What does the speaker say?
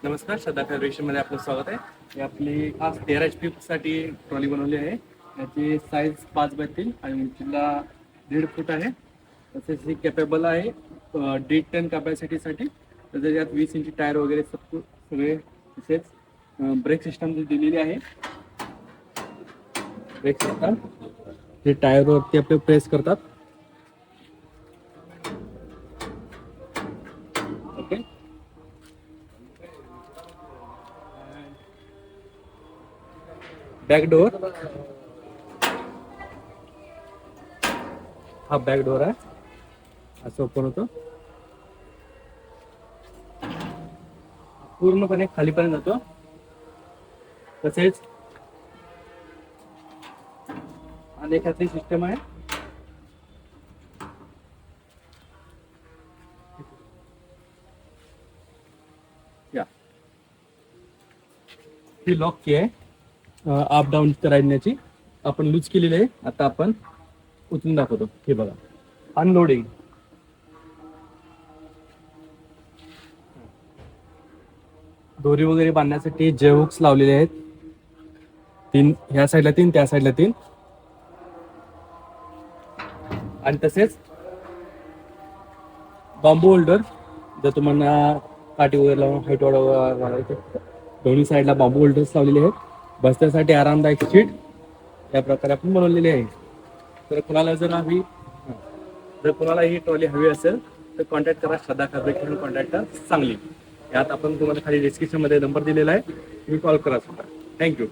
नमस्कार, श्रद्धा फॅब्रिकेशनमध्ये आपलं स्वागत आहे. ही आपली आज 13 HP साठी ट्रॉली बनवली आहे. याची साईज 5x3 आणि उंचीला 1.5 फूट आहे. तसेच ही कॅपेबल आहे 1.5 टन कॅपॅसिटीसाठी. तसेच यात 20 इंची टायर वगैरे सगळे तसेच ब्रेक सिस्टम दिलेली आहे. ब्रेक सिस्टम हे टायरवरती आपले प्रेस करतात. ओके, बॅक डोअर, हा बॅक डोअर आहे, असं ओपन होतं. पूर्णपणे खालीपर्यंत जातो. तसेच अनेकाची सिस्टम आहे. या ही लॉक की आहे अप डाऊन करायची. आपण लूज केलेली आहे. आता आपण उचलून दाखवतो. हे बघा, अनलोडिंग. दोरी वगैरे बांधण्यासाठी जे हुक्स लावलेले आहेत. 3 ह्या साईडला 3, त्या साईडला 3. आणि तसेच बांबू होल्डर, जर तुम्हाला काठी वगैरे लावून हाईट वाढवायचे, दोन्ही साईडला बांबू होल्डर्स लावलेले आहेत. बसण्यासाठी आरामदायक सीट या प्रकारे आपण बनवलेली आहे. तर कुणाला ही ट्रॉली हवी असेल तर कॉन्टॅक्ट करा. श्रद्धा फॅब्रिकेशन कॉन्टॅक्ट सांगली. यात आपण तुम्हाला खाली डिस्क्रिप्शनमध्ये नंबर दिलेला आहे. तुम्ही कॉल करा सुद्धा. थँक्यू.